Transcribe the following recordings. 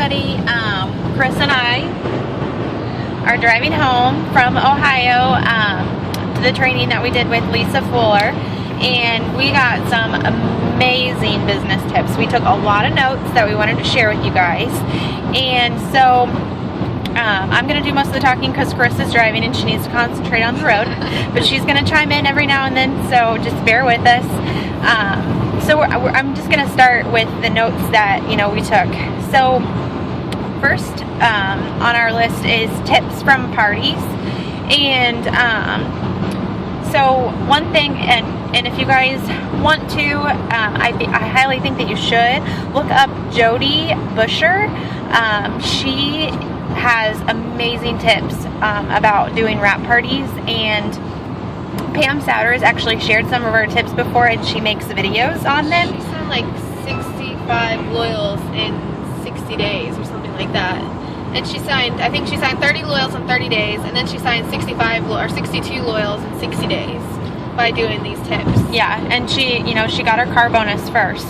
everybody. Chris and I are driving home from Ohio to the training that we did with Lisa Fuller, and we got some amazing business tips. We took a lot of notes that we wanted to share with you guys, and so I'm going to do most of the talking because Chris is driving and she needs to concentrate on the road, but she's going to chime in every now and then, so just bear with us. I'm just going to start with the notes that, we took. So first on our list is tips from parties. And so one thing, and if you guys want to, I highly think that you should look up Jody Busher. She has amazing tips about doing wrap parties, and Pam Souter has actually shared some of her tips before, and she makes videos on them. She signed like 65 loyals in 60 days or something like that. And I think she signed 30 loyals in 30 days, and then she signed 62 loyals in 60 days by doing these tips. Yeah, and she got her car bonus first.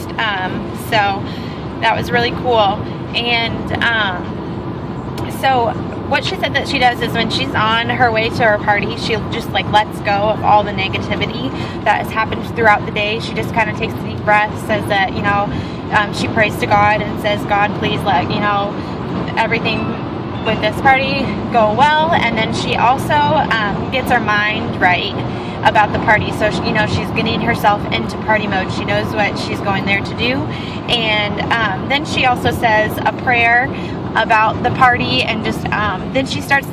So that was really cool. And so what she said that she does is when she's on her way to her party, she just lets go of all the negativity that has happened throughout the day. She just kind of takes a deep breath, says that, she prays to God and says, God, please let, everything with this party go well. And then she also gets her mind right about the party. So, she's getting herself into party mode. She knows what she's going there to do. And then she also says a prayer about the party, and just then she starts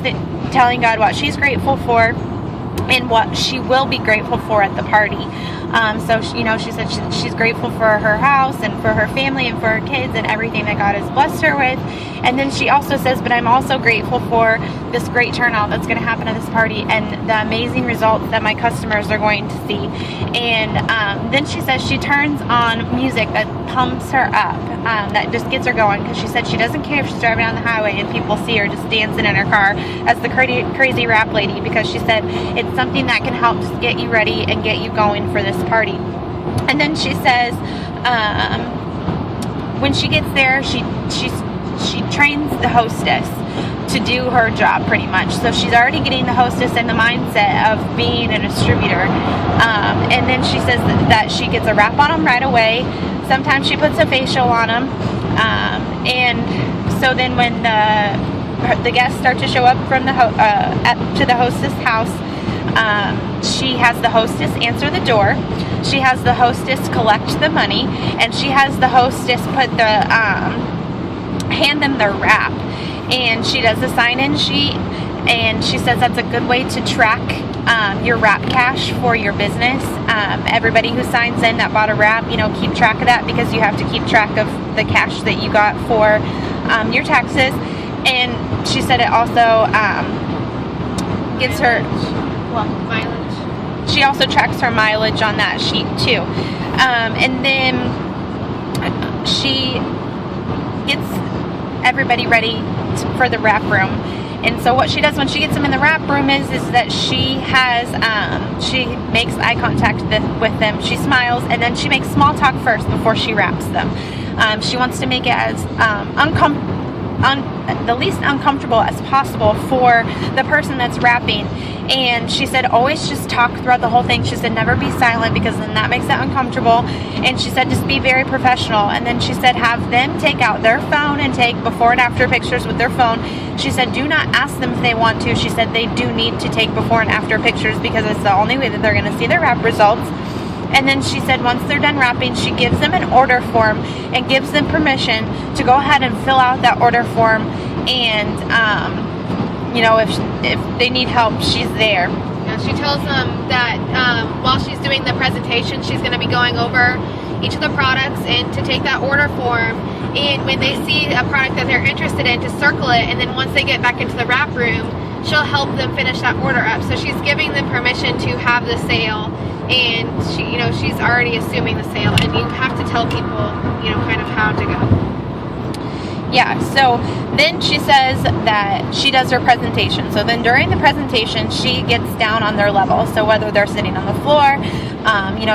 telling God what she's grateful for and what she will be grateful for at the party. So she said she's grateful for her house and for her family and for her kids and everything that God has blessed her with. And then she also says, but I'm also grateful for this great turnout that's going to happen at this party and the amazing results that my customers are going to see. And then she says she turns on music that pumps her up, that just gets her going, because she said she doesn't care if she's driving down the highway and people see her just dancing in her car as the crazy rap lady, because she said it's something that can help just get you ready and get you going for this party. And then she says when she gets there, she trains the hostess to do her job pretty much. So she's already getting the hostess in the mindset of being a distributor. And then she says that she gets a wrap on them right away. Sometimes she puts a facial on them. And so then when the guests start to show up from to the hostess house, she has the hostess answer the door. She has the hostess collect the money, and she has the hostess put hand them the wrap, and she does a sign-in sheet, and she says that's a good way to track your wrap cash for your business. Everybody who signs in that bought a wrap, keep track of that, because you have to keep track of the cash that you got for your taxes. And she said it also gives her mileage. She also tracks her mileage on that sheet too. And then she gets everybody ready for the wrap room. And so what she does when she gets them in the wrap room is that she makes eye contact with them. She smiles, and then she makes small talk first before she wraps them. She wants to make it as the least uncomfortable as possible for the person that's wrapping. And she said always just talk throughout the whole thing. She said never be silent, because then that makes it uncomfortable. And she said just be very professional. And then she said have them take out their phone and take before and after pictures with their phone. She said do not ask them if they want to. She said they do need to take before and after pictures, because it's the only way that they're going to see their wrap results. And then she said once they're done wrapping, she gives them an order form and gives them permission to go ahead and fill out that order form. And if they need help, she's there. Yeah, she tells them that while she's doing the presentation, she's going to be going over each of the products and to take that order form. And when they see a product that they're interested in, to circle it. And then once they get back into the wrap room, she'll help them finish that order up. So she's giving them permission to have the sale. And she's already assuming the sale, and you have to tell people, kind of how to go. Yeah, so then she says that she does her presentation. So then during the presentation, she gets down on their level. So whether they're sitting on the floor,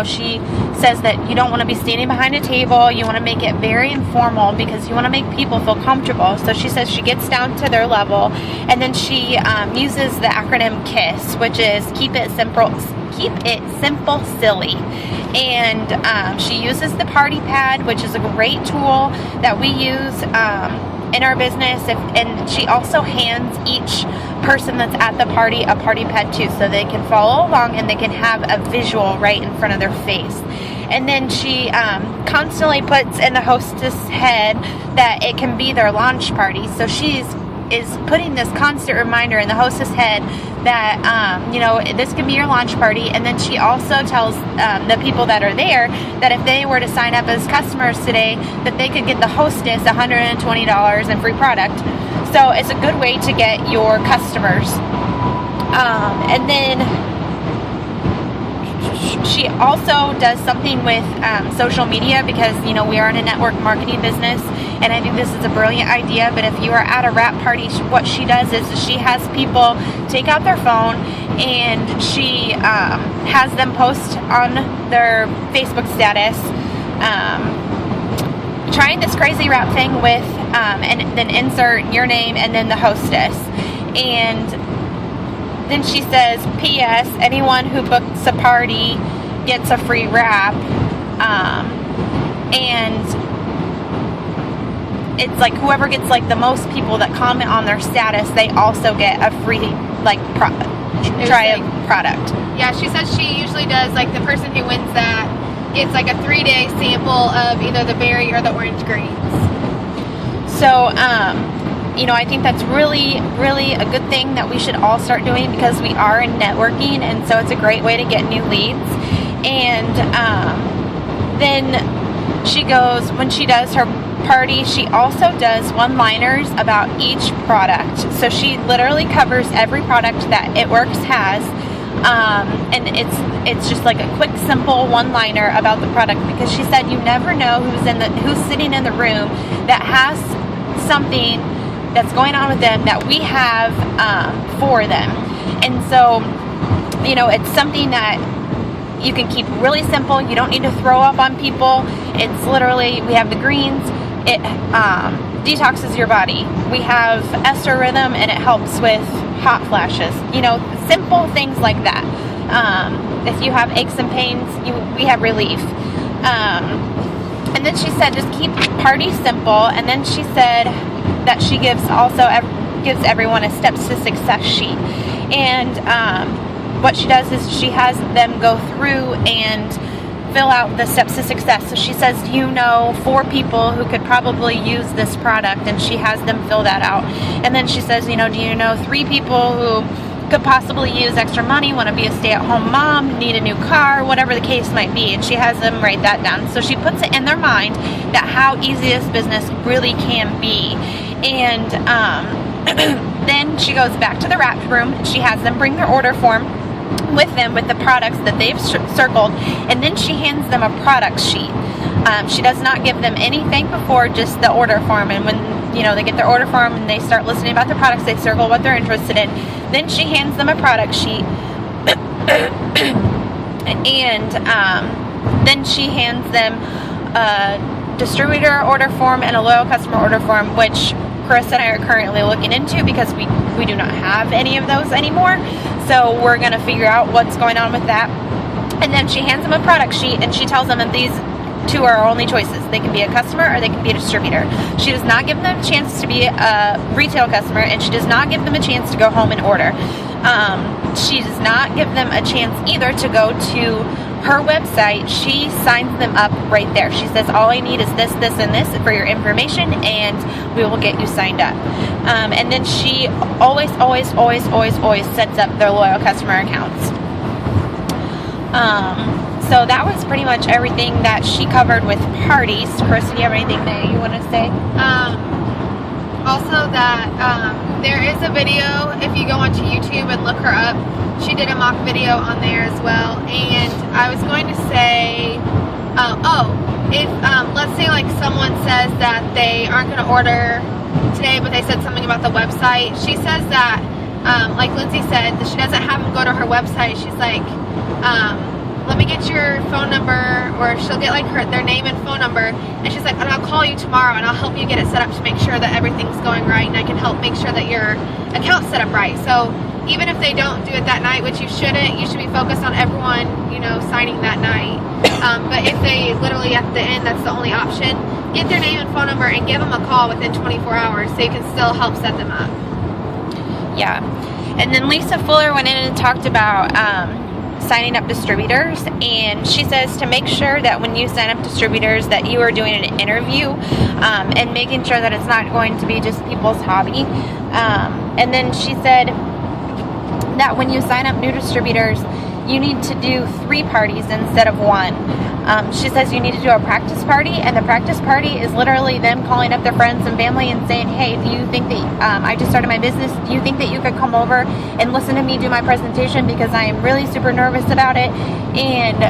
she says that you don't want to be standing behind a table. You want to make it very informal because you want to make people feel comfortable. So she says she gets down to their level, and then she uses the acronym KISS, which is Keep It Simple, Silly. And she uses the party pad, which is a great tool that we use in our business. And she also hands each person that's at the party a party pad too, so they can follow along and they can have a visual right in front of their face. And then she constantly puts in the hostess' head that it can be their launch party. So she is putting this constant reminder in the hostess' head that this can be your launch party. And then she also tells the people that are there that if they were to sign up as customers today, that they could get the hostess $120 in free product. So it's a good way to get your customers. And then she also does something with social media because, we are in a network marketing business, and I think this is a brilliant idea. But if you are at a wrap party, what she does is she has people take out their phone and she has them post on their Facebook status trying this crazy wrap thing with and then insert your name and then the hostess. And then she says, P.S. anyone who books a party gets a free wrap. And it's like whoever gets the most people that comment on their status, they also get a free try a product. Yeah, she says she usually does the person who wins that gets a 3-day sample of either the berry or the orange greens. So, I think that's really, really a good thing that we should all start doing because we are in networking, and so it's a great way to get new leads. And then she goes, when she does her party, she also does one-liners about each product. So she literally covers every product that It Works has. And it's just a quick, simple one-liner about the product because she said you never know who's sitting in the room that has something that's going on with them that we have for them. And so, it's something that you can keep really simple. You don't need to throw up on people. It's literally, we have the greens. It detoxes your body. We have Ester Rhythm, and it helps with hot flashes. Simple things like that. If you have aches and pains, we have relief. And then she said, just keep party simple. And then she said that she gives everyone a steps to success sheet. And what she does is she has them go through and fill out the steps to success. So she says, 4 people who could probably use this product, and she has them fill that out. And then she says, do you know 3 people who could possibly use extra money, want to be a stay-at-home mom, need a new car, whatever the case might be, and she has them write that down. So she puts it in their mind that how easy this business really can be. And then she goes back to the wrap room. She has them bring their order form with them with the products that they've circled, and then she hands them a product sheet. She does not give them anything before, just the order form. And when they get their order form and they start listening about the products, they circle what they're interested in. Then she hands them a product sheet, and then she hands them a distributor order form and a loyal customer order form, which Chris and I are currently looking into because we do not have any of those anymore. So we're going to figure out what's going on with that. And then she hands them a product sheet, and she tells them that these 2 are our only choices. They can be a customer or they can be a distributor. She does not give them a chance to be a retail customer, and she does not give them a chance to go home and order. She does not give them a chance either to go to her website. She signs them up right there. She says, all I need is this, this, and this for your information, and we will get you signed up. And then she always sets up their loyal customer accounts. So that was pretty much everything that she covered with parties. Chris, do you have anything that you want to say? Also that there is a video, if you go onto YouTube and look her up, she did a mock video on there as well. And I was going to say, if let's say like someone says that they aren't going to order today, but they said something about the website. She says that, like Lindsay said, that she doesn't have them go to her website. She's like, let me get your phone number, or she'll get like their name and phone number, and she's like, and I'll call you tomorrow and I'll help you get it set up to make sure that everything's going right, and I can help make sure that your account's set up right. So even if they don't do it that night, which you shouldn't, you should be focused on everyone, you know, signing that night. But if they literally at the end, that's the only option, get their name and phone number and give them a call within 24 hours so you can still help set them up. Yeah. And then Lisa Fuller went in and talked about signing up distributors, and she says to make sure that when you sign up distributors that you are doing an interview and making sure that it's not going to be just people's hobby. And then she said that when you sign up new distributors, you need to do 3 parties instead of 1. She says you need to do a practice party, and the practice party is literally them calling up their friends and family and saying, hey, do you think that I just started my business, do you think that you could come over and listen to me do my presentation, because I am really super nervous about it. And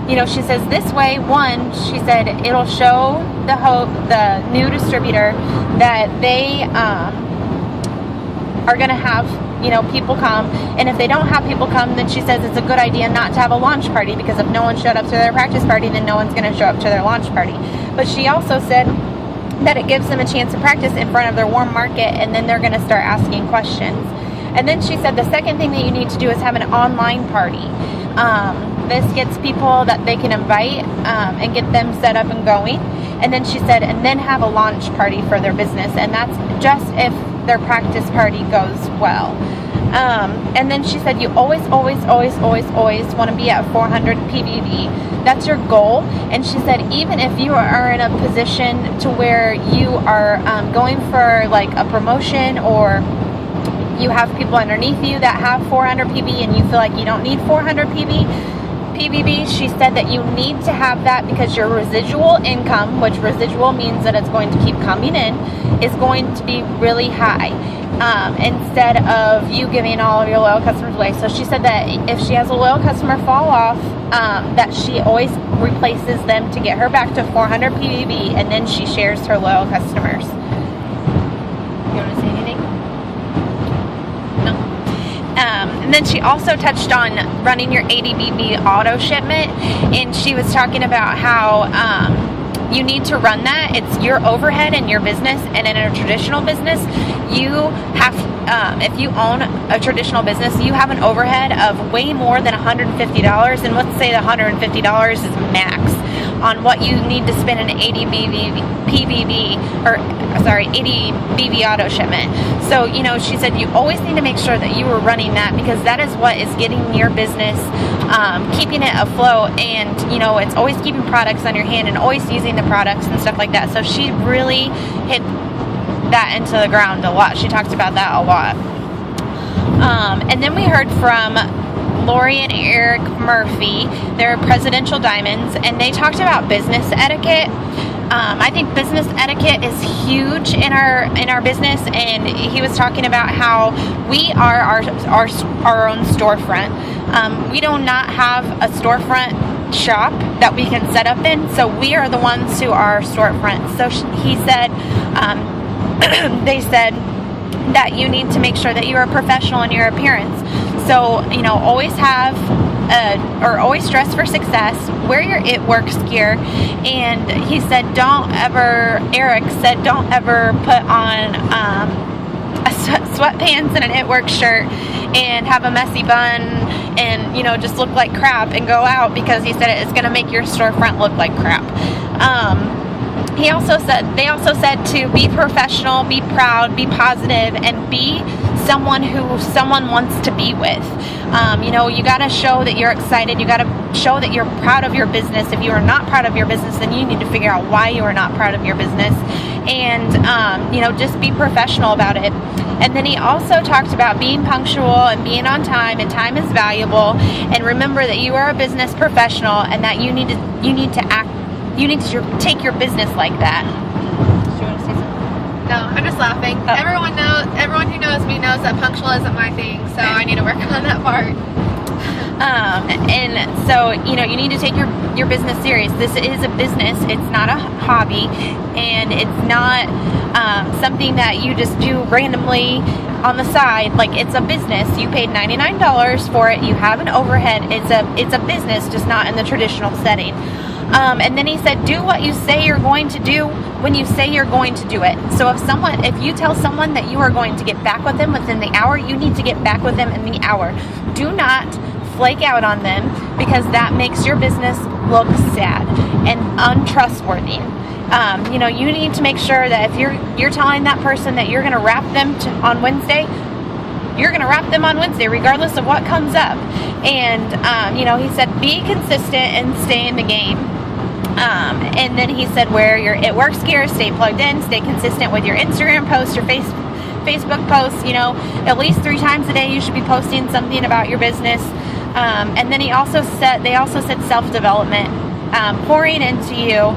you know, she says this way, one, she said it'll show the new distributor that they are going to have, you know, people come, and if they don't have people come, then she says it's a good idea not to have a launch party, because if no one showed up to their practice party, then no one's going to show up to their launch party. But she also said that it gives them a chance to practice in front of their warm market, and then they're going to start asking questions. And then she said the second thing that you need to do is have an online party. This gets people that they can invite and get them set up and going. And then she said, and then have a launch party for their business, and that's just if their practice party goes well. And then she said you always want to be at 400 PBV. That's your goal. And she said even if you are in a position to where you are going for like a promotion, or you have people underneath you that have 400 PB and you feel like you don't need 400 PBB, she said that you need to have that because your residual income, which residual means that it's going to keep coming in, is going to be really high, instead of you giving all of your loyal customers away. So she said that if she has a loyal customer fall off, that she always replaces them to get her back to 400 PBB, and then she shares her loyal customers. You want to say anything? No. And then she also touched on running your ADBB auto shipment, and she was talking about how you need to run that. It's your overhead in your business, and in a traditional business, you have, if you own a traditional business, you have an overhead of way more than $150, and let's say the $150 is max on what you need to spend in ADBB auto shipment. So, you know, she said you always need to make sure that you are running that, because that is what is getting your business, keeping it afloat, and, you know, it's always keeping products on your hand and always using the products and stuff like that. So she really hit that into the ground a lot. She talked about that a lot. And then we heard from Lori and Eric Murphy. They're Presidential Diamonds, and they talked about business etiquette. I think business etiquette is huge in our business, and he was talking about how we are our own storefront. We do not have a storefront shop that we can set up in, so we are the ones who are storefront. So he said, they said that you need to make sure that you are professional in your appearance. So, you know, always have always dress for success, wear your It Works gear. And he said Eric said don't ever put on sweatpants and an It Works shirt and have a messy bun and, you know, just look like crap and go out, because he said it's going to make your storefront look like crap. They also said to be professional, be proud, be positive, and be someone who someone wants to be with. You know, you got to show that you're excited. You got to show that you're proud of your business. If you are not proud of your business, then you need to figure out why you are not proud of your business. And, you know, just be professional about it. And then he also talked about being punctual and being on time, and time is valuable. And remember that you are a business professional, and that you need to take your business like that. Do you want to say something? No, I'm just laughing. Oh. Everyone who knows me knows that punctual isn't my thing, so I need to work on that part. And so, you know, you need to take your business serious. This is a business. It's not a hobby, and it's not something that you just do randomly on the side. Like, it's a business. You paid $99 for it. You have an overhead. It's a business, just not in the traditional setting. And then he said, do what you say you're going to do when you say you're going to do it. So if you tell someone that you are going to get back with them within the hour, you need to get back with them in the hour. Do not flake out on them, because that makes your business look sad and untrustworthy. You know, you need to make sure that if you're telling that person that you're going to wrap them on Wednesday, you're going to wrap them on Wednesday, regardless of what comes up. And, you know, he said, be consistent and stay in the game. And then he said, wear your It Works gear, stay plugged in, stay consistent with your Instagram posts, your Facebook posts. You know, at least 3 times a day you should be posting something about your business. And then they also said self-development, pouring into you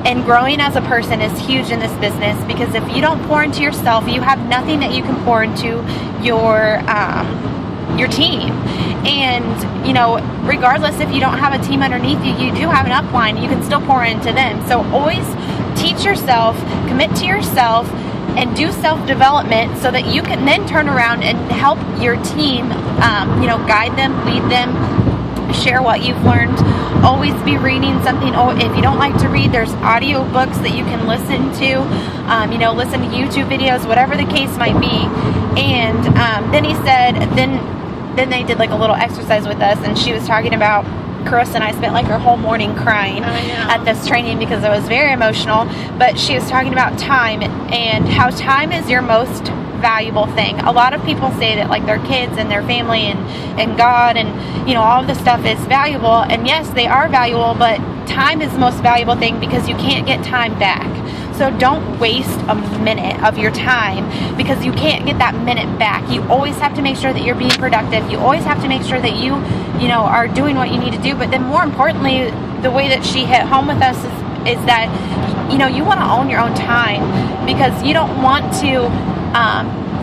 and growing as a person is huge in this business, because if you don't pour into yourself, you have nothing that you can pour into your team. And, you know, regardless if you don't have a team underneath you, you do have an upline, you can still pour into them. So always teach yourself, commit to yourself, and do self-development so that you can then turn around and help your team, you know, guide them, lead them, share what you've learned. Always be reading something. If you don't like to read, there's audio books that you can listen to, you know, listen to YouTube videos, whatever the case might be. And then he said, then they did like a little exercise with us, and she was talking about, Carissa and I spent like our whole morning crying at this training because it was very emotional. But she was talking about time and how time is your most valuable thing. A lot of people say that like their kids and their family and God and, you know, all of this stuff is valuable. And yes, they are valuable, but time is the most valuable thing, because you can't get time back. So don't waste a minute of your time, because you can't get that minute back. You always have to make sure that you're being productive. You always have to make sure that you know, are doing what you need to do. But then more importantly, the way that she hit home with us is that, you know, you want to own your own time, because you don't want to,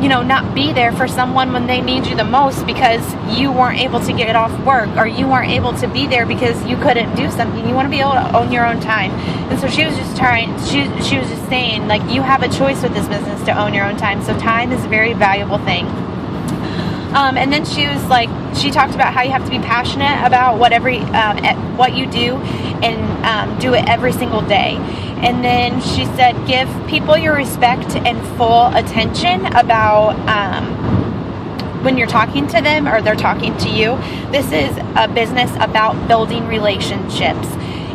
you know, not be there for someone when they need you the most because you weren't able to get it off work, or you weren't able to be there because you couldn't do something. You want to be able to own your own time. And so she was just she was just saying, like, you have a choice with this business to own your own time. So time is a very valuable thing. And then she talked about how you have to be passionate about what you do, and do it every single day. And then she said, give people your respect and full attention about when you're talking to them or they're talking to you. This is a business about building relationships.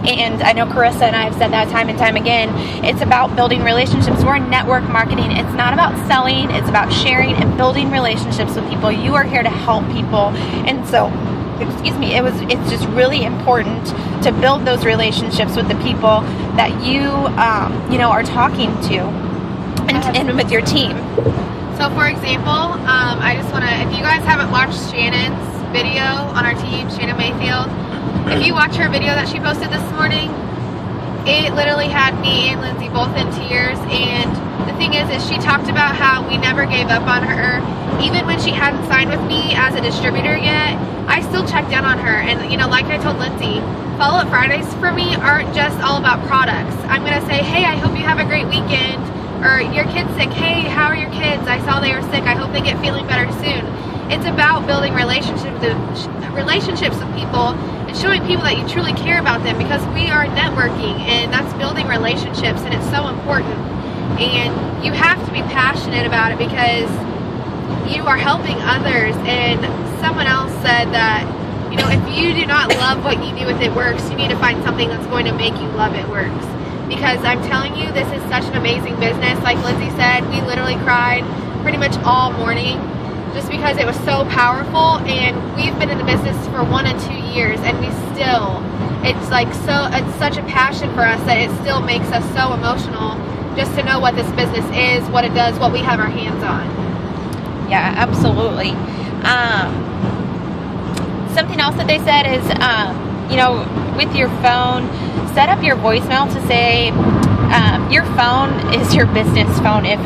And I know Carissa and I have said that time and time again. It's about building relationships. We're in network marketing. It's not about selling. It's about sharing and building relationships with people. You are here to help people. And so, it's just really important to build those relationships with the people that you know, are talking to, and with your team. So for example, I just want to, if you guys haven't watched Shannon's video on our team, Shannon Mayfield, if you watch her video that she posted this morning, it literally had me and Lindsay both in tears. And the thing is she talked about how we never gave up on her. Even when she hadn't signed with me as a distributor yet, I still checked in on her. And, you know, like I told Lindsay, Follow-Up Fridays for me aren't just all about products. I'm going to say, hey, I hope you have a great weekend. Or your kid's sick. Hey, how are your kids? I saw they were sick. I hope they get feeling better soon. It's about building relationships with people and showing people that you truly care about them, because we are networking, and that's building relationships, and it's so important. And you have to be passionate about it, because you are helping others. And someone else said that, you know, if you do not love what you do with It Works, you need to find something that's going to make you love It Works. Because I'm telling you, this is such an amazing business. Like Lindsay said, we literally cried pretty much all morning just because it was so powerful. And we've been in the business for 1 and 2 years, and we still, it's such a passion for us that it still makes us so emotional just to know what this business is, what it does, what we have our hands on. Yeah, absolutely. Something else that they said is, you know, with your phone, set up your voicemail to say, your phone is your business phone. If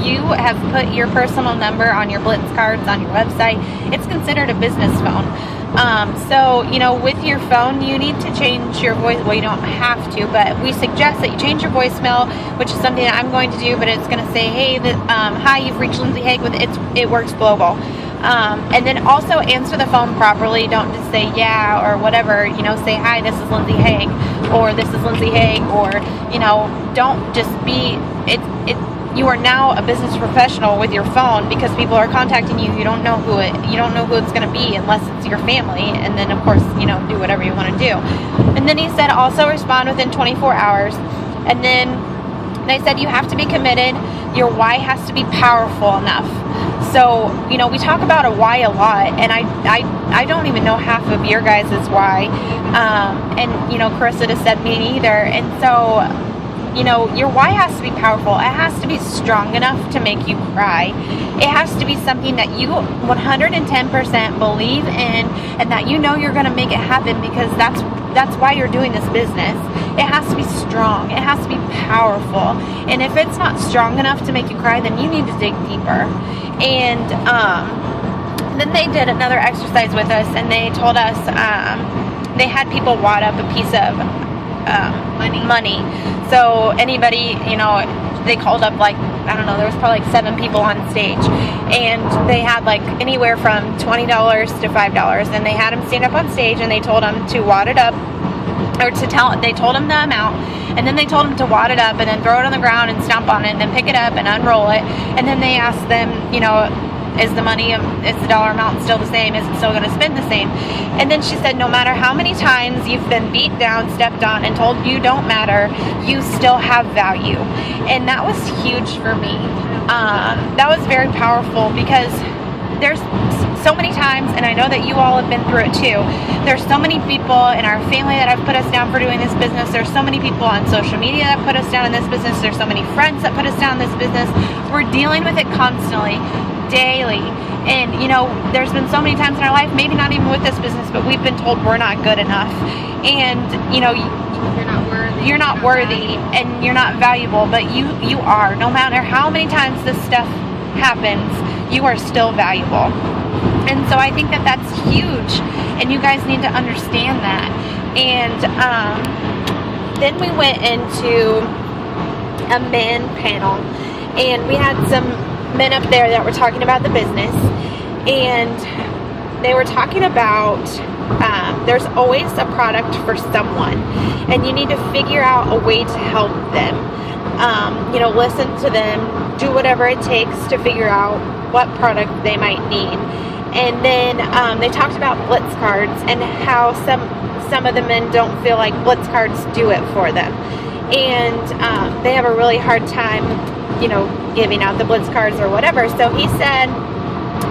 you have put your personal number on your Blitz cards on your website, it's considered a business phone. So, you know, with your phone, you need to change your voice. Well, you don't have to, but we suggest that you change your voicemail, which is something that I'm going to do, but it's going to say, hey, hi, you've reached Lindsay Haig with It Works Global. And then also answer the phone properly. Don't just say yeah or whatever, you know, say hi, this is Lindsay Haig, or this is Lindsay Haig, or, you know, don't just be, you are now a business professional with your phone because people are contacting you. You don't know who it's going to be unless it's your family. And then of course, you know, do whatever you want to do. And then he said also respond within 24 hours. And then they said you have to be committed. Your why has to be powerful enough. So, you know, we talk about a why a lot, and I don't even know half of your guys' why. And, you know, Carissa just said me neither. And so, you know, your why has to be powerful. It has to be strong enough to make you cry. It has to be something that you 110% believe in, and that you know you're going to make it happen, because that's why you're doing this business. It has to be strong. It has to be powerful. And if it's not strong enough to make you cry, then you need to dig deeper. And then they did another exercise with us, and they told us they had people wad up a piece of money. So anybody, you know, they called up, like, I don't know, there was probably like 7 people on stage, and they had like anywhere from $20 to $5, and they had them stand up on stage, and they told them to wad it up, or they told them the amount, and then they told them to wad it up and then throw it on the ground and stomp on it and then pick it up and unroll it. And then they asked them, you know, is the money, is the dollar amount still the same? Is it still going to spend the same? And then she said, no matter how many times you've been beat down, stepped on, and told you don't matter, you still have value. And that was huge for me. That was very powerful, because there's so many times, and I know that you all have been through it too, there's so many people in our family that have put us down for doing this business. There's so many people on social media that put us down in this business. There's so many friends that put us down in this business. We're dealing with it constantly, daily. And, you know, there's been so many times in our life, maybe not even with this business, but we've been told we're not good enough. And, you know, you're not worthy and you're not valuable, but you are. No matter how many times this stuff happens, you are still valuable. And so I think that that's huge, and you guys need to understand that. And then we went into a men panel, and we had some men up there that were talking about the business, and they were talking about there's always a product for someone, and you need to figure out a way to help them. You know, listen to them, do whatever it takes to figure out what product they might need. And then they talked about Blitz cards, and how some of the men don't feel like Blitz cards do it for them, and they have a really hard time, you know, giving out the Blitz cards or whatever. So he said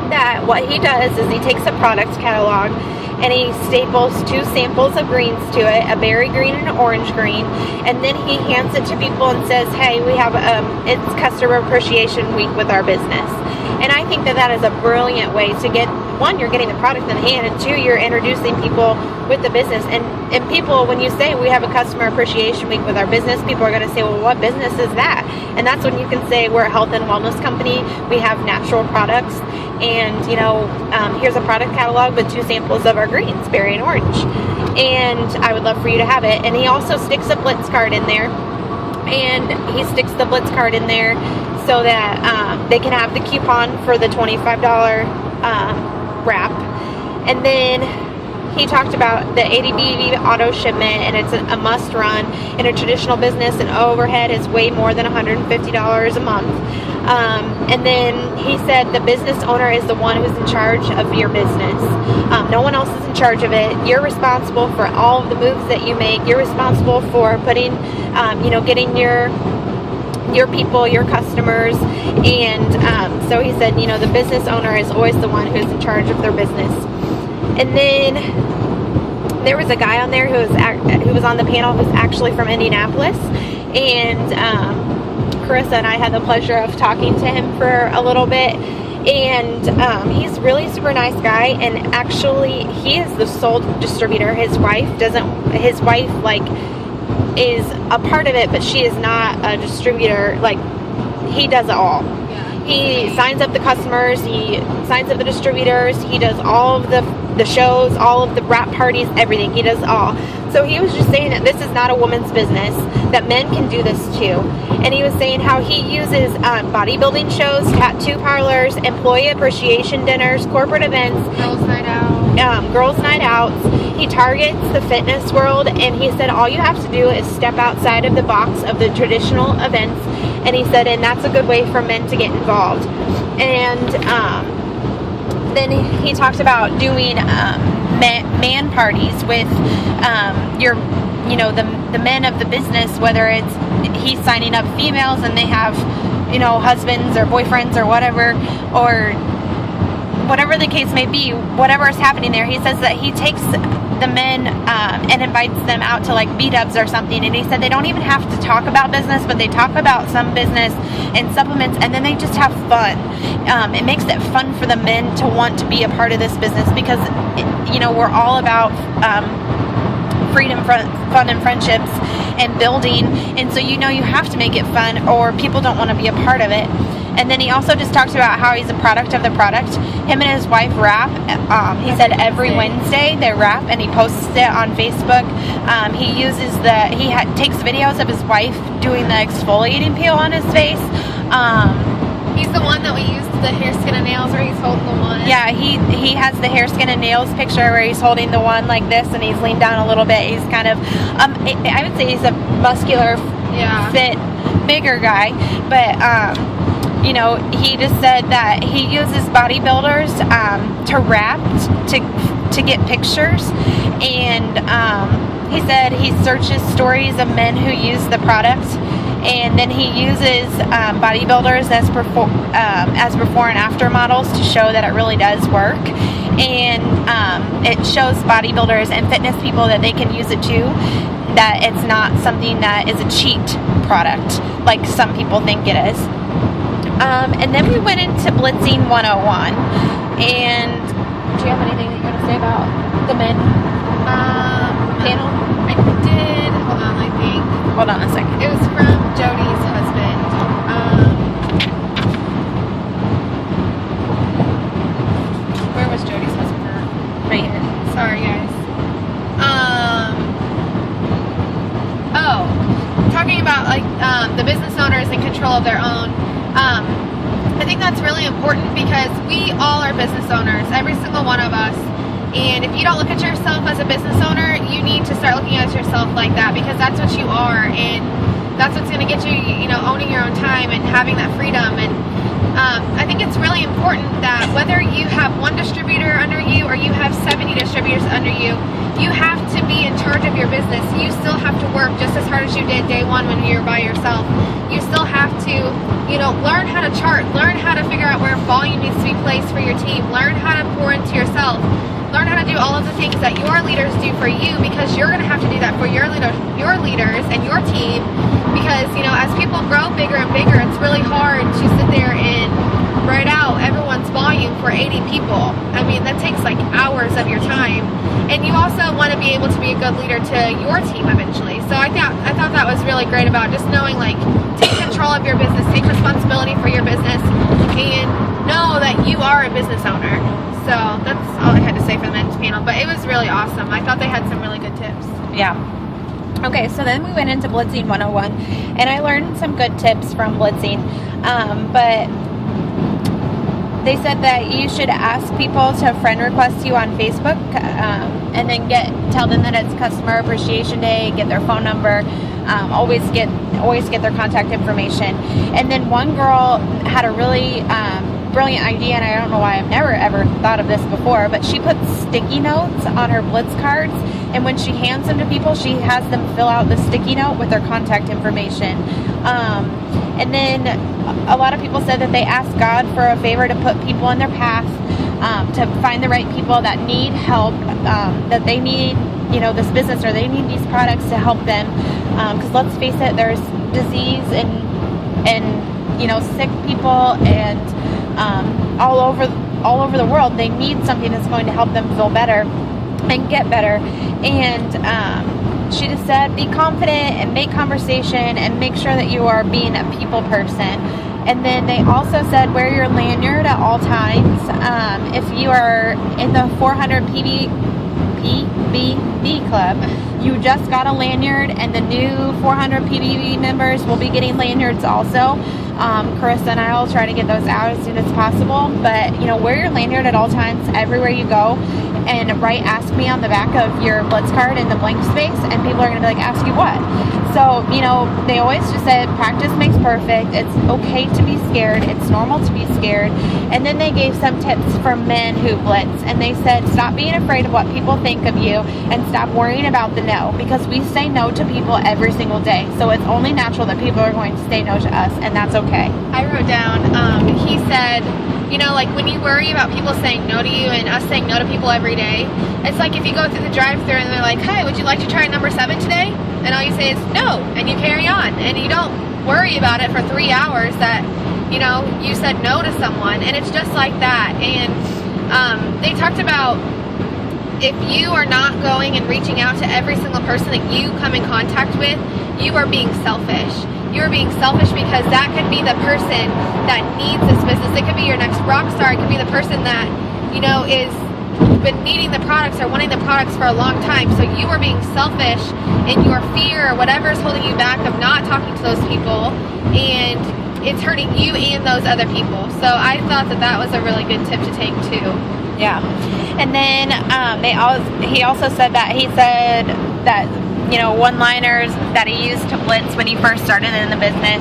that what he does is he takes a product catalog and he staples 2 samples of greens to it, a berry green and an orange green, and then he hands it to people and says, hey, we have it's Customer Appreciation Week with our business. And I think that that is a brilliant way to get, one, you're getting the product in hand, and 2, you're introducing people with the business. And people, when you say we have a Customer Appreciation Week with our business, people are going to say, well, what business is that? And that's when you can say we're a health and wellness company. We have natural products, and, you know, here's a product catalog with 2 samples of our greens, berry and orange. And I would love for you to have it. And he also sticks a Blitz card in there. And he sticks the Blitz card in there so that they can have the coupon for the $25 wrap. And then he talked about the ADB auto shipment, and it's a must run in a traditional business, and overhead is way more than $150 a month. And then he said the business owner is the one who's in charge of your business. No one else is in charge of it. You're responsible for all of the moves that you make. You're responsible for putting, you know, getting your people, your customers. And so he said, you know, the business owner is always the one who's in charge of their business. And then there was a guy on there who was on the panel who's actually from Indianapolis, and Carissa and I had the pleasure of talking to him for a little bit, and he's really super nice guy, and actually he is the sole distributor. His wife like is a part of it, but she is not a distributor. Like, he does it all. Yeah. He signs up the customers, he signs up the distributors, he does all of the shows, all of the wrap parties, everything. He does all. So he was just saying that this is not a woman's business, that men can do this too. And he was saying how he uses bodybuilding shows, tattoo parlors, employee appreciation dinners, corporate events, girls' night outs. He targets the fitness world, and he said all you have to do is step outside of the box of the traditional events. And he said, and that's a good way for men to get involved. And then he talked about doing man parties with the men of the business, whether it's he's signing up females and they have husbands or boyfriends or whatever the case may be, whatever is happening there. He says that he takes the men and invites them out to like meetups or something, and he said they don't even have to talk about business, but they talk about some business and supplements, and then they just have fun. It makes it fun for the men to want to be a part of this business, because we're all about freedom, fun, and friendships and building, and so you have to make it fun or people don't want to be a part of it. And then he also just talks about how he's a product of the product. Him and his wife rap. He said every Wednesday they rap, and he posts it on Facebook. He uses takes videos of his wife doing the exfoliating peel on his face. He's the one that we used the hair, skin, and nails where he's holding the one. Yeah, he has the hair, skin, and nails picture where he's holding the one like this, and he's leaned down a little bit. He's kind of, I would say he's a muscular, fit, bigger guy, but he just said that he uses bodybuilders to rap to get pictures, and he said he searches stories of men who use the product, and then he uses bodybuilders as before and after models to show that it really does work, and it shows bodybuilders and fitness people that they can use it too, that it's not something that is a cheat product like some people think it is. And then we went into Blitzing 101, and do you have anything that you're going to say about the men panel? I did. Hold on, I think. Hold on a second. It was from Jody's husband. Where was Jody's husband at? Right here. Sorry, guys. Talking about the business owners in control of their own. I think that's really important, because we all are business owners, every single one of us. And if you don't look at yourself as a business owner, you need to start looking at yourself like that, because that's what you are, and that's what's going to get you, owning your own time and having that freedom. And I think it's really important that whether you have one distributor under you or you have 70 distributors under you, you have to be in charge of your business. You still have to work just as hard as you did day one when you were by yourself. You still have to, learn how to chart, learn how to figure out where volume needs to be placed for your team, learn how to pour into yourself, learn how to do all of the things that your leaders do for you, because you're going to have to do that for your leaders and your team. Because, as people grow bigger and bigger, it's really hard to sit there and write out everyone's volume for 80 people. I mean, that takes like hours of your time. And you also want to be able to be a good leader to your team eventually. So I thought that was really great about just knowing, take control of your business, take responsibility for your business, and know that you are a business owner. So that's all I had to say for the men's panel. But it was really awesome. I thought they had some really good tips. Yeah. Okay, so then we went into Blitzing 101, and I learned some good tips from Blitzing, but they said that you should ask people to friend request you on Facebook, and then tell them that it's Customer Appreciation Day, get their phone number, always get their contact information. And then one girl had a really brilliant idea, and I don't know why I've never ever thought of this before, but she puts sticky notes on her Blitz cards, and when she hands them to people, she has them fill out the sticky note with their contact information. And then a lot of people said that they asked God for a favor to put people in their path, to find the right people that need help, that they need this business, or they need these products to help them, because let's face it, there's disease and sick people and all over the world. They need something that's going to help them feel better and get better. And she just said, be confident and make conversation and make sure that you are being a people person. And then they also said, wear your lanyard at all times. If you are in the 400 PBB club, you just got a lanyard, and the new 400 PBB members will be getting lanyards also. Carissa and I will try to get those out as soon as possible. But, you know, wear your lanyard at all times, everywhere you go. And write "Ask Me" on the back of your Blitz card in the blank space, and people are going to be like, ask you what? So, you know, they always just said practice makes perfect. It's okay to be scared. It's normal to be scared. And then they gave some tips for men who blitz. And they said, stop being afraid of what people think of you and stop worrying about the no, because we say no to people every single day. So it's only natural that people are going to say no to us, and that's okay. I wrote down, he said, you know, like when you worry about people saying no to you and us saying no to people every day, it's like if you go through the drive-thru and they're like, hey, would you like to try number 7 today? And all you say is no, and you carry on, and you don't worry about it for 3 hours that, you know, you said no to someone. And it's just like that. And they talked about if you are not going and reaching out to every single person that you come in contact with, you are being selfish. You're being selfish because that could be the person that needs this business. It could be your next rock star. It could be the person that, you know, is been needing the products or wanting the products for a long time. So you are being selfish in your fear or whatever is holding you back of not talking to those people, and it's hurting you and those other people. So I thought that that was a really good tip to take too. Yeah. And then he also said that you know, one-liners that he used to blitz when he first started in the business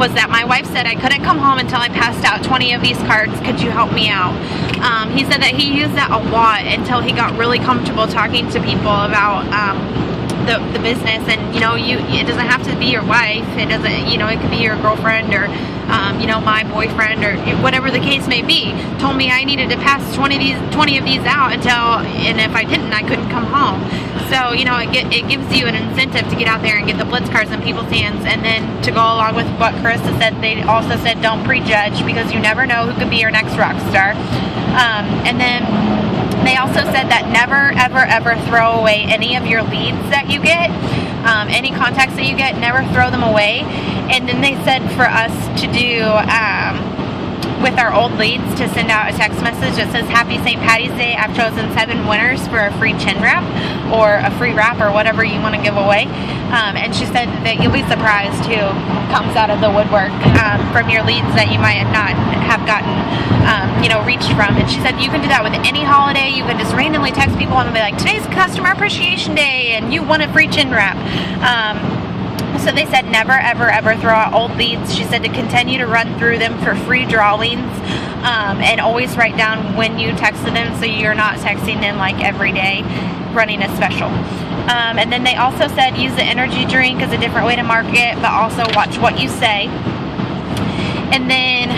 was that my wife said, I couldn't come home until I passed out 20 of these cards. Could you help me out? He said that he used that a lot until he got really comfortable talking to people about the business. And, you know, it doesn't have to be your wife. It doesn't, you know, it could be your girlfriend or, you know, my boyfriend or whatever the case may be. Told me I needed to pass 20 of these out and if I didn't, I couldn't come home. So, you know, it gives you an incentive to get out there and get the blitz cards in people's hands. And then to go along with what Carissa said, they also said don't prejudge, because you never know who could be your next rock star. And then they also said that never, ever, ever throw away any of your leads that you get. Any contacts that you get, never throw them away. And then they said for us to do with our old leads, to send out a text message that says, Happy St. Patty's Day, I've chosen 7 winners for a free chin wrap or a free wrap or whatever you want to give away. And she said that you'll be surprised who comes out of the woodwork from your leads that you might not have gotten you know, reached from. And she said you can do that with any holiday. You can just randomly text people and be like, today's Customer Appreciation Day and you won a free chin wrap. So they said never, ever, ever throw out old leads. She said to continue to run through them for free drawings, and always write down when you texted them so you're not texting them like every day running a special. And then they also said use the energy drink as a different way to market, but also watch what you say. And then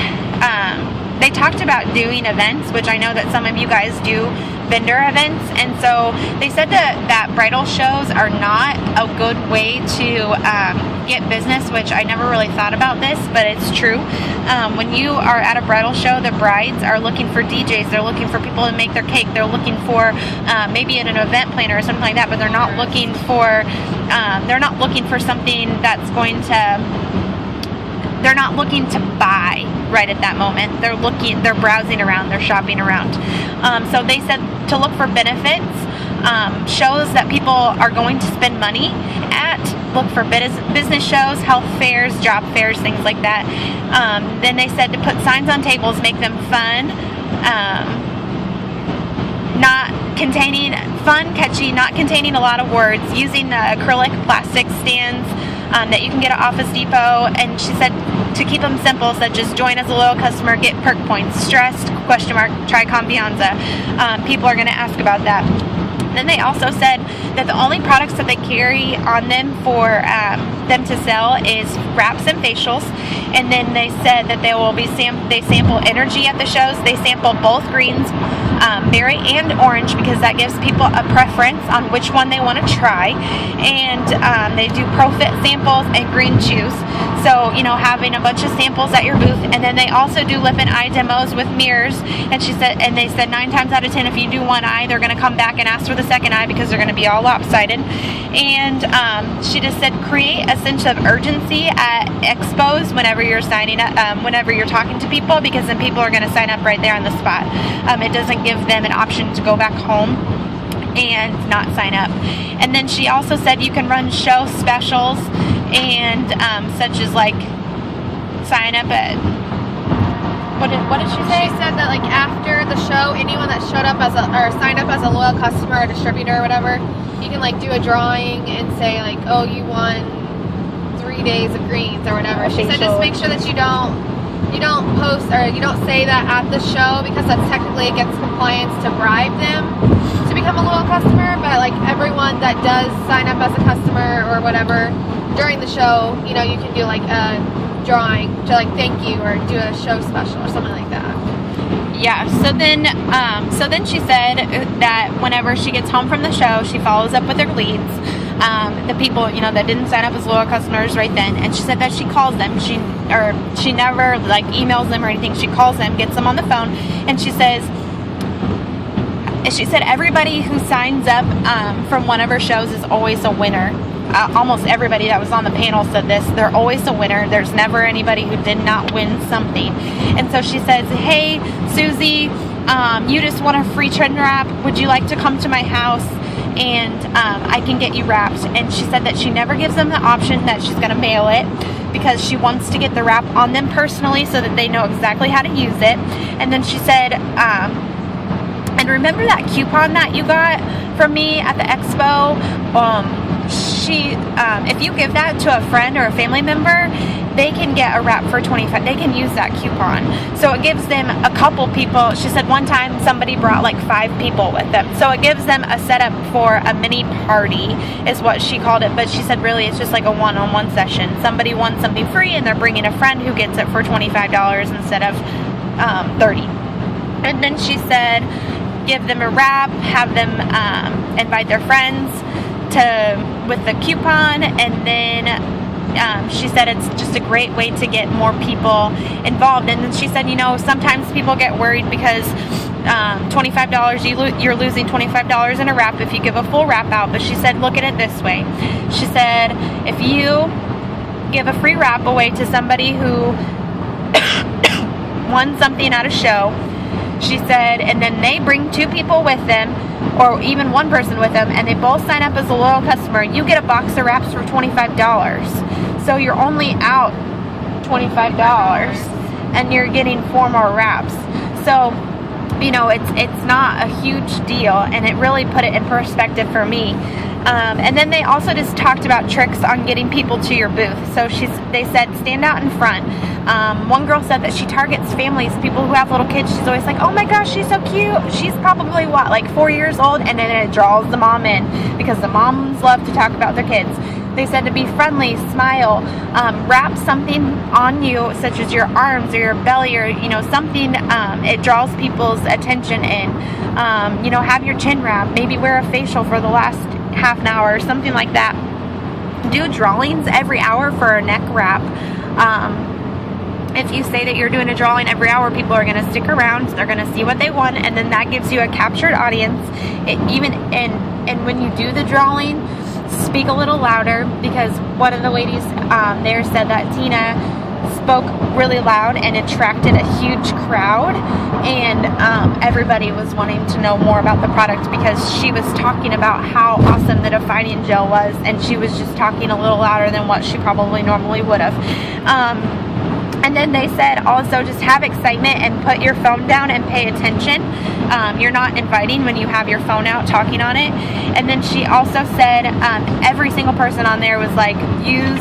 they talked about doing events, which I know that some of you guys do vendor events, and so they said that bridal shows are not a good way to get business, which I never really thought about this, but it's true. When you are at a bridal show, the brides are looking for DJs, they're looking for people to make their cake, they're looking for maybe an event planner or something like that, but they're not looking for something that's going to, they're not looking to buy right at that moment. They're browsing around, they're shopping around. So they said to look for benefits, shows that people are going to spend money at. Look for business shows, health fairs, job fairs, things like that. Then they said to put signs on tables, make them fun, catchy, not containing a lot of words, using the acrylic plastic stands that you can get at Office Depot. And she said to keep them simple, such as join as a loyal customer, get perk points, stressed, ? Try Confianza. People are going to ask about that. Then they also said that the only products that they carry on them for them to sell is wraps and facials. And then they said that they will be they sample energy at the shows. They sample both greens, berry and orange, because that gives people a preference on which one they want to try. And they do ProFit samples and green chews. So, you know, having a bunch of samples at your booth. And then they also do lip and eye demos with mirrors. And they said 9 times out of 10, if you do one eye, they're going to come back and ask for the second eye because they're going to be all lopsided. And she just said create a sense of urgency at expos whenever you're signing up, whenever you're talking to people, because then people are going to sign up right there on the spot. It doesn't give them an option to go back home and not sign up. And then she also said you can run show specials, and such as like sign up at what did she say? She said that like after the show, anyone that showed up as or signed up as a loyal customer or distributor or whatever, you can like do a drawing and say like, oh, you won 3 days of greens or whatever. She said just make sure that you don't post or you don't say that at the show, because that's technically against compliance to bribe them to become a loyal customer. But like everyone that does sign up as a customer or whatever during the show, you know, you can do like a drawing to like thank you or do a show special or something like that. Yeah, so then she said that whenever she gets home from the show, she follows up with her leads, the people, you know, that didn't sign up as loyal customers right then. And she said that she calls them. She never like emails them or anything. She calls them, gets them on the phone, and she said everybody who signs up from one of her shows is always a winner. Almost everybody that was on the panel said this. They're always a winner. There's never anybody who did not win something. And so she says, hey, Susie, you just want a free trend wrap. Would you like to come to my house and I can get you wrapped? And she said that she never gives them the option that she's going to mail it, because she wants to get the wrap on them personally so that they know exactly how to use it. And then she said, and remember that coupon that you got from me at the expo? If you give that to a friend or a family member, they can get a wrap for $25. They can use that coupon. So it gives them a couple people. She said one time somebody brought like 5 people with them. So it gives them a setup for a mini party is what she called it. But she said really it's just like a one-on-one session. Somebody wants something free and they're bringing a friend who gets it for $25 instead of $30. And then she said give them a wrap, have them invite their friends with the coupon, and then she said it's just a great way to get more people involved. And then she said, you know, sometimes people get worried because $25, you're losing $25 in a wrap if you give a full wrap out. But she said, look at it this way. She said, if you give a free wrap away to somebody who won something at a show, she said, and then they bring 2 people with them, or even 1 person with them, and they both sign up as a loyal customer, you get a box of wraps for $25. So you're only out $25 and you're getting 4 more wraps. So, you know, it's not a huge deal, and it really put it in perspective for me. And then they also just talked about tricks on getting people to your booth. So they said stand out in front. One girl said that she targets families, people who have little kids. She's always like, oh my gosh, she's so cute. She's probably what, like 4 years old? And then it draws the mom in, because the moms love to talk about their kids. They said to be friendly, smile, wrap something on you, such as your arms or your belly, or, you know, something, it draws people's attention in. You know, have your chin wrap, maybe wear a facial for the last half an hour or something like that. Do drawings every hour for a neck wrap. If you say that you're doing a drawing every hour, people are going to stick around. They're going to see what they want, and then that gives you a captured audience. And when you do the drawing, speak a little louder, because one of the ladies there said that Tina spoke really loud and attracted a huge crowd, and everybody was wanting to know more about the product because she was talking about how awesome the defining gel was, and she was just talking a little louder than what she probably normally would have. And then they said also just have excitement and put your phone down and pay attention. You're not inviting when you have your phone out talking on it. And then she also said every single person on there was like, use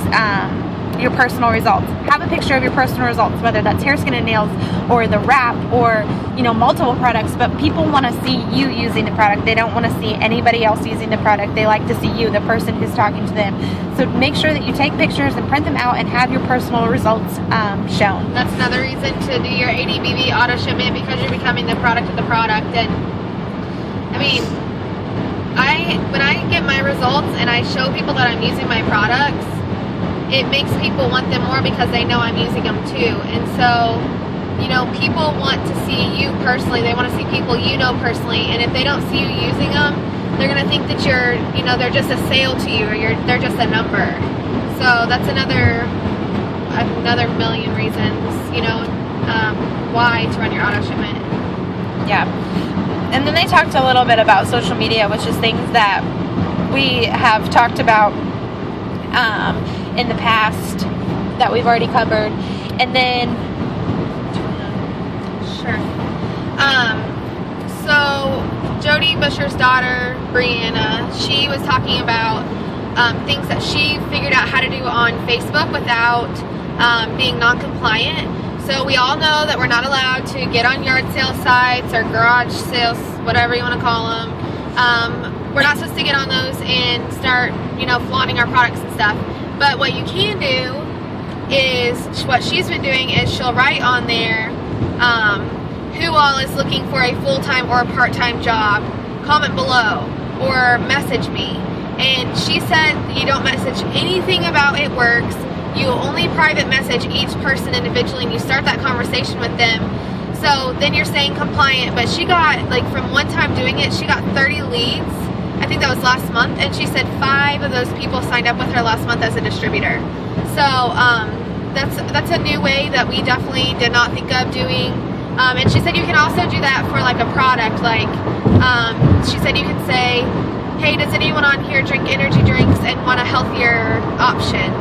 your personal results. Have a picture of your personal results, whether that's hair, skin, and nails, or the wrap, or multiple products. But people want to see you using the product. They don't want to see anybody else using the product. They like to see you, the person who's talking to them. So make sure that you take pictures and print them out and have your personal results shown. That's another reason to do your ADBB auto shipment, because you're becoming the product of the product. And I mean, when I get my results and I show people that I'm using my products, it makes people want them more because they know I'm using them too. And so, people want to see you personally. They want to see people personally. And if they don't see you using them, they're going to think that they're just a sale to you, or they're just a number. So that's another million reasons, why to run your auto shipment. Yeah. And then they talked a little bit about social media, which is things that we have talked about in the past that we've already covered. And then sure. So Jody Busher's daughter, Brianna, she was talking about things that she figured out how to do on Facebook without being non-compliant. So we all know that we're not allowed to get on yard sale sites or garage sales, whatever you want to call them. We're not supposed to get on those and start, flaunting our products and stuff. But what you can do is, what she's been doing is she'll write on there who all is looking for a full-time or a part-time job. Comment below or message me. And she said you don't message anything about It Works. You only private message each person individually, and you start that conversation with them. So then you're saying compliant, but she got, from one time doing it, she got 30 leads. I think that was last month, and she said 5 of those people signed up with her last month as a distributor. So that's a new way that we definitely did not think of doing. And she said you can also do that for a product. She said you can say, hey, does anyone on here drink energy drinks and want a healthier option?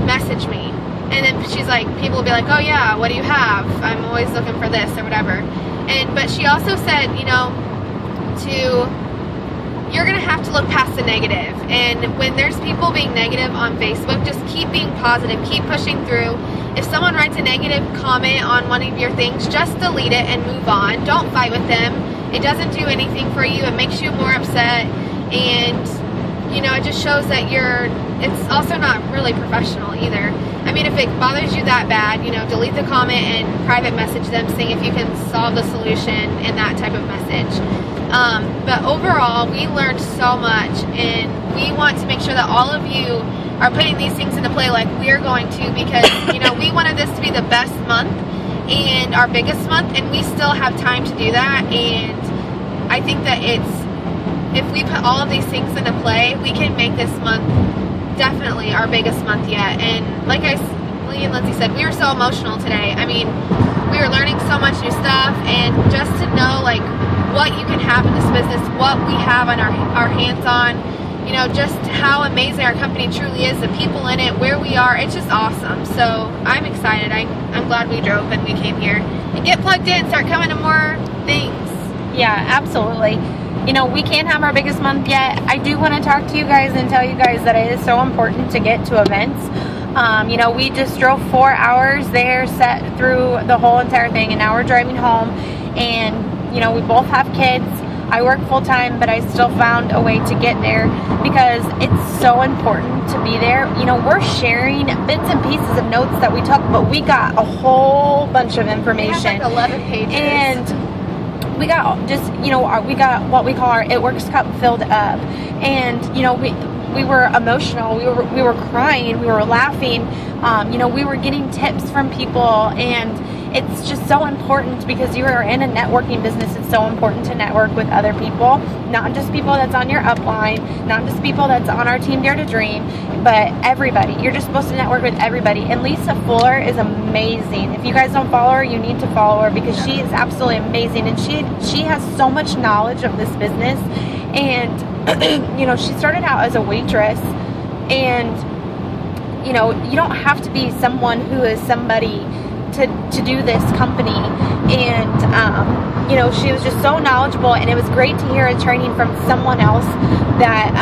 Message me. And then she's like, people will be like, oh yeah, what do you have? I'm always looking for this or whatever. But she also said, you're going to have to look past the negative. And when there's people being negative on Facebook, just keep being positive, keep pushing through. If someone writes a negative comment on one of your things, just delete it and move on. Don't fight with them. It doesn't do anything for you. It makes you more upset. And it just shows that it's also not really professional either. I mean, if it bothers you that bad, delete the comment and private message them saying if you can solve the solution in that type of message. But overall, we learned so much, and we want to make sure that all of you are putting these things into play like we're going to, because, we wanted this to be the best month and our biggest month, and we still have time to do that. And I think that if we put all of these things into play, we can make this month definitely our biggest month yet. And like Lee and Lindsay said, we were so emotional today. I mean, we were learning so much new stuff, and just to know what you can have in this business, what we have on our hands on, just how amazing our company truly is, the people in it, where we are, it's just awesome. So I'm excited. I'm glad we drove and we came here. And get plugged in, start coming to more things. Yeah, absolutely. We can't have our biggest month yet. I do want to talk to you guys and tell you guys that it is so important to get to events. We just drove 4 hours there, sat through the whole entire thing, and now we're driving home. And, we both have kids. I work full time, but I still found a way to get there because it's so important to be there. We're sharing bits and pieces of notes that we took, but we got a whole bunch of information. We have 11 pages. And we got just, we got what we call our It Works cup filled up. And, we were emotional. We were crying. We were laughing. We were getting tips from people, and it's just so important because you are in a networking business. It's so important to network with other people, not just people that's on your upline, not just people that's on our team Dare to Dream, but everybody. You're just supposed to network with everybody. And Lisa Fuller is amazing. If you guys don't follow her, you need to follow her because she is absolutely amazing, and she has so much knowledge of this business. And she started out as a waitress, and you don't have to be someone who is somebody to do this company. And she was just so knowledgeable, and it was great to hear a training from someone else that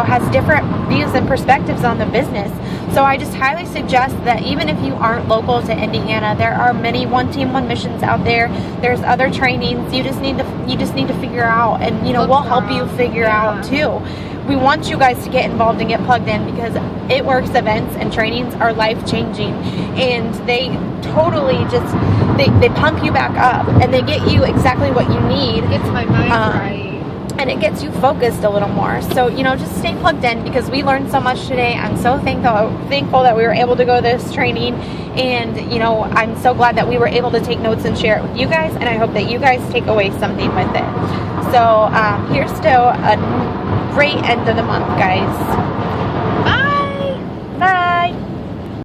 has different views and perspectives on the business. So I just highly suggest that even if you aren't local to Indiana, there are many One Team One missions out there. There's other trainings. You just need to figure out, and you know, we'll help you figure out too. We want you guys to get involved and get plugged in, because It Works events and trainings are life-changing, and they totally just they pump you back up, and they get you exactly what you need. Gets my mind right. And it gets you focused a little more. So, you know, just stay plugged in, because we learned so much today. I'm so thankful that we were able to go to this training, and you know, I'm so glad that we were able to take notes and share it with you guys, and I hope that you guys take away something with it. So here's to a great end of the month, guys.